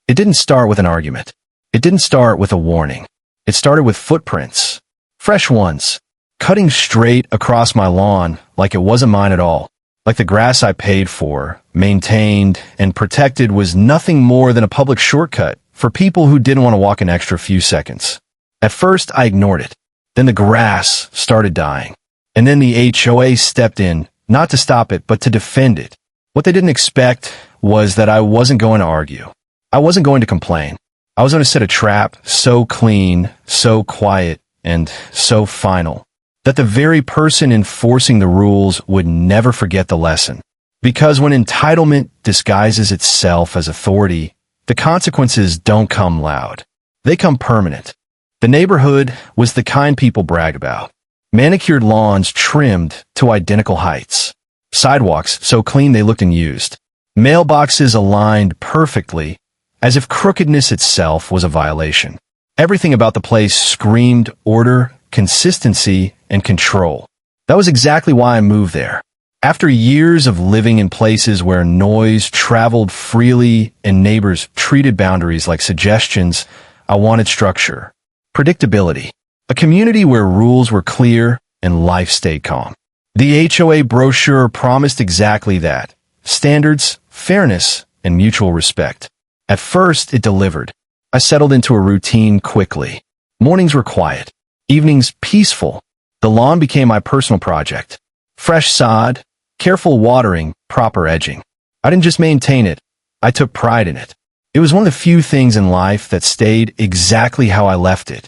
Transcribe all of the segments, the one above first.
It didn't start with an argument. It didn't start with a warning. It started with footprints. Fresh ones. Cutting straight across my lawn like it wasn't mine at all. Like the grass I paid for, maintained, and protected was nothing more than a public shortcut for people who didn't want to walk an extra few seconds. At first, I ignored it. Then the grass started dying. And then the HOA stepped in, not to stop it, but to defend it. What they didn't expect was that I wasn't going to argue. I wasn't going to complain. I was going to set a trap so clean, so quiet, and so final that the very person enforcing the rules would never forget the lesson. Because when entitlement disguises itself as authority, the consequences don't come loud. They come permanent. The neighborhood was the kind people brag about. Manicured lawns trimmed to identical heights. Sidewalks so clean they looked unused. Mailboxes aligned perfectly, as if crookedness itself was a violation. Everything about the place screamed order, consistency, and control. That was exactly why I moved there. After years of living in places where noise traveled freely and neighbors treated boundaries like suggestions, I wanted structure, predictability, a community where rules were clear and life stayed calm. The HOA brochure promised exactly that: standards, fairness, and mutual respect. At first, it delivered. I settled into a routine quickly. Mornings were quiet. Evenings peaceful. The lawn became my personal project. Fresh sod, careful watering, proper edging. I didn't just maintain it. I took pride in it. It was one of the few things in life that stayed exactly how I left it.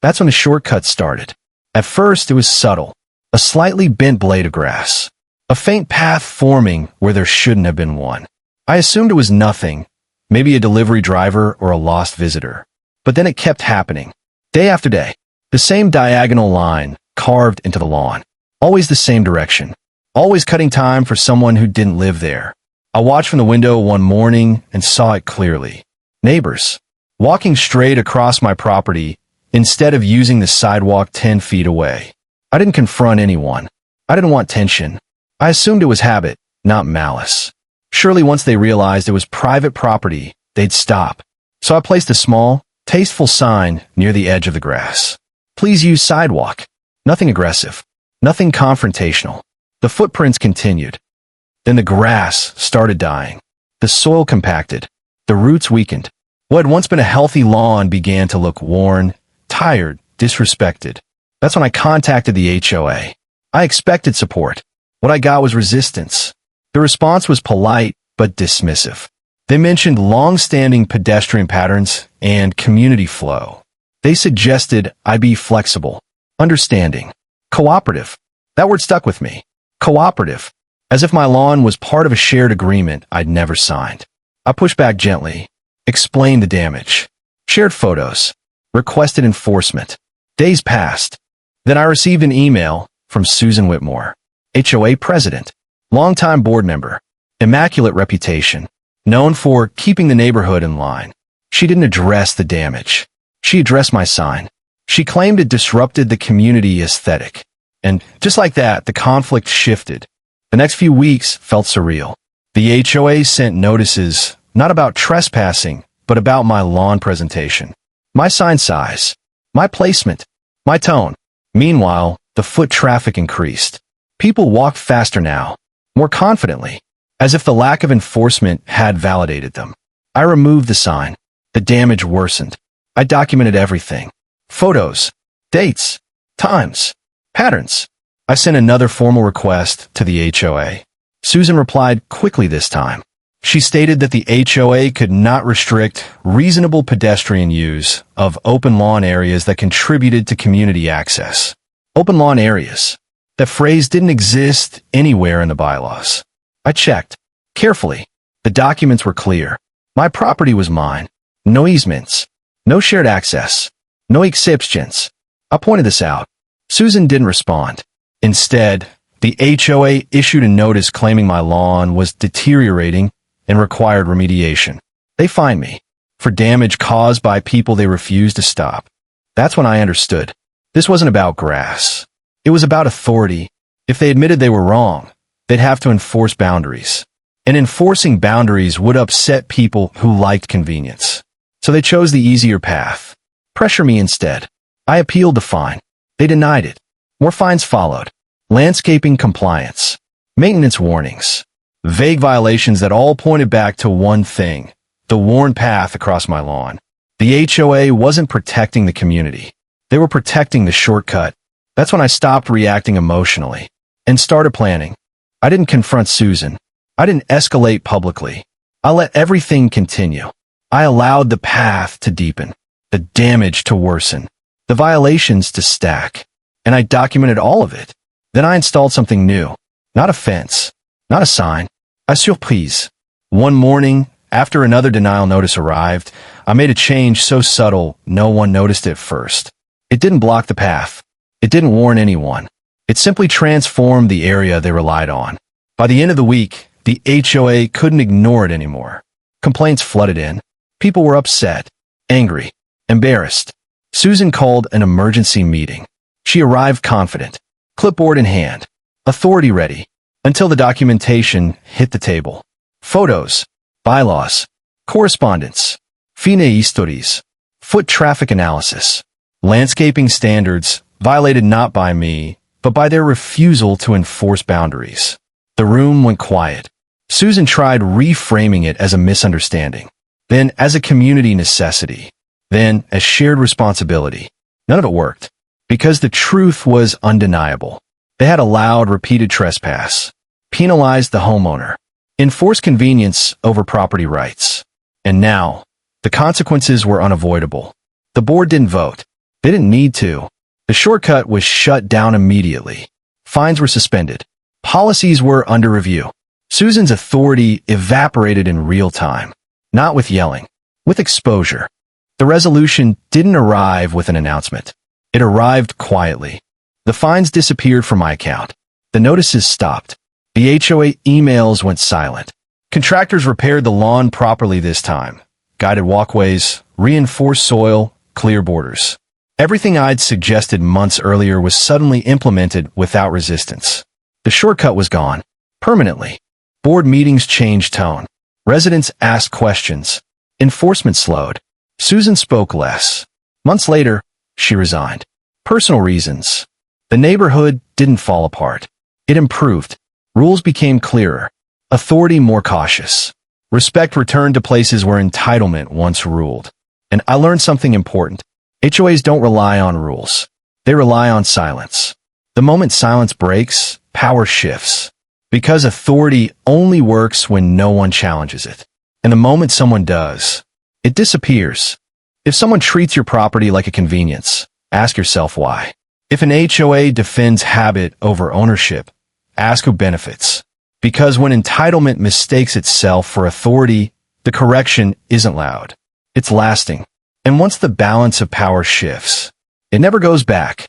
That's when the shortcut started. At first, it was subtle. A slightly bent blade of grass. A faint path forming where there shouldn't have been one. I assumed it was nothing. Maybe a delivery driver or a lost visitor. But then it kept happening. Day after day. The same diagonal line carved into the lawn. Always the same direction. Always cutting time for someone who didn't live there. I watched from the window one morning and saw it clearly. Neighbors. Walking straight across my property instead of using the sidewalk 10 feet away. I didn't confront anyone. I didn't want tension. I assumed it was habit, not malice. Surely once they realized it was private property, they'd stop. So I placed a small, tasteful sign near the edge of the grass. Please use sidewalk. Nothing aggressive. Nothing confrontational. The footprints continued. Then the grass started dying. The soil compacted. The roots weakened. What had once been a healthy lawn began to look worn, tired, disrespected. That's when I contacted the HOA. I expected support. What I got was resistance. The response was polite but dismissive. They mentioned long-standing pedestrian patterns and community flow. They suggested I be flexible, understanding, cooperative. That word stuck with me. Cooperative. As if my lawn was part of a shared agreement I'd never signed. I pushed back gently, explained the damage, shared photos, requested enforcement. Days passed. Then I received an email from Susan Whitmore, HOA president, longtime board member, immaculate reputation, known for keeping the neighborhood in line. She didn't address the damage. She addressed my sign. She claimed it disrupted the community aesthetic. And just like that, the conflict shifted. The next few weeks felt surreal. The HOA sent notices, not about trespassing, but about my lawn presentation, my sign size, my placement, my tone. Meanwhile, the foot traffic increased. People walked faster now, more confidently, as if the lack of enforcement had validated them. I removed the sign. The damage worsened. I documented everything. Photos, dates, times, patterns. I sent another formal request to the HOA. Susan replied quickly this time. She stated that the HOA could not restrict reasonable pedestrian use of open lawn areas that contributed to community access. Open lawn areas. That phrase didn't exist anywhere in the bylaws. I checked. Carefully. The documents were clear. My property was mine. No easements. No shared access. No exceptions. I pointed this out. Susan didn't respond. Instead, the HOA issued a notice claiming my lawn was deteriorating and required remediation. They fined me for damage caused by people they refused to stop. That's when I understood. This wasn't about grass. It was about authority. If they admitted they were wrong, they'd have to enforce boundaries. And enforcing boundaries would upset people who liked convenience. So they chose the easier path. Pressure me instead. I appealed the fine. They denied it. More fines followed. Landscaping compliance. Maintenance warnings. Vague violations that all pointed back to one thing: the worn path across my lawn. The HOA wasn't protecting the community. They were protecting the shortcut. That's when I stopped reacting emotionally and started planning. I didn't confront Susan. I didn't escalate publicly. I let everything continue. I allowed the path to deepen, the damage to worsen, the violations to stack, and I documented all of it. Then I installed something new. Not a fence, not a sign, a surprise. One morning, after another denial notice arrived, I made a change so subtle no one noticed it first. It didn't block the path. It didn't warn anyone. It simply transformed the area they relied on. By the end of the week, the HOA couldn't ignore it anymore. Complaints flooded in. People were upset, angry, embarrassed. Susan called an emergency meeting. She arrived confident, clipboard in hand, authority ready, until the documentation hit the table. Photos, bylaws, correspondence, fine histories, foot traffic analysis, landscaping standards violated not by me, but by their refusal to enforce boundaries. The room went quiet. Susan tried reframing it as a misunderstanding, then as a community necessity, then as shared responsibility. None of it worked, because the truth was undeniable. They had allowed repeated trespass, penalized the homeowner, enforced convenience over property rights. And now, the consequences were unavoidable. The board didn't vote. They didn't need to. The shortcut was shut down immediately. Fines were suspended. Policies were under review. Susan's authority evaporated in real time. Not with yelling, with exposure. The resolution didn't arrive with an announcement. It arrived quietly. The fines disappeared from my account. The notices stopped. The HOA emails went silent. Contractors repaired the lawn properly this time. Guided walkways, reinforced soil, clear borders. Everything I'd suggested months earlier was suddenly implemented without resistance. The shortcut was gone. Permanently. Board meetings changed tone. Residents asked questions. Enforcement slowed. Susan spoke less. Months later, she resigned. Personal reasons. The neighborhood didn't fall apart. It improved. Rules became clearer. Authority more cautious. Respect returned to places where entitlement once ruled. And I learned something important. HOAs don't rely on rules. They rely on silence. The moment silence breaks, power shifts. Because authority only works when no one challenges it. And the moment someone does, it disappears. If someone treats your property like a convenience, ask yourself why. If an HOA defends habit over ownership, ask who benefits. Because when entitlement mistakes itself for authority, the correction isn't loud. It's lasting. And once the balance of power shifts, it never goes back.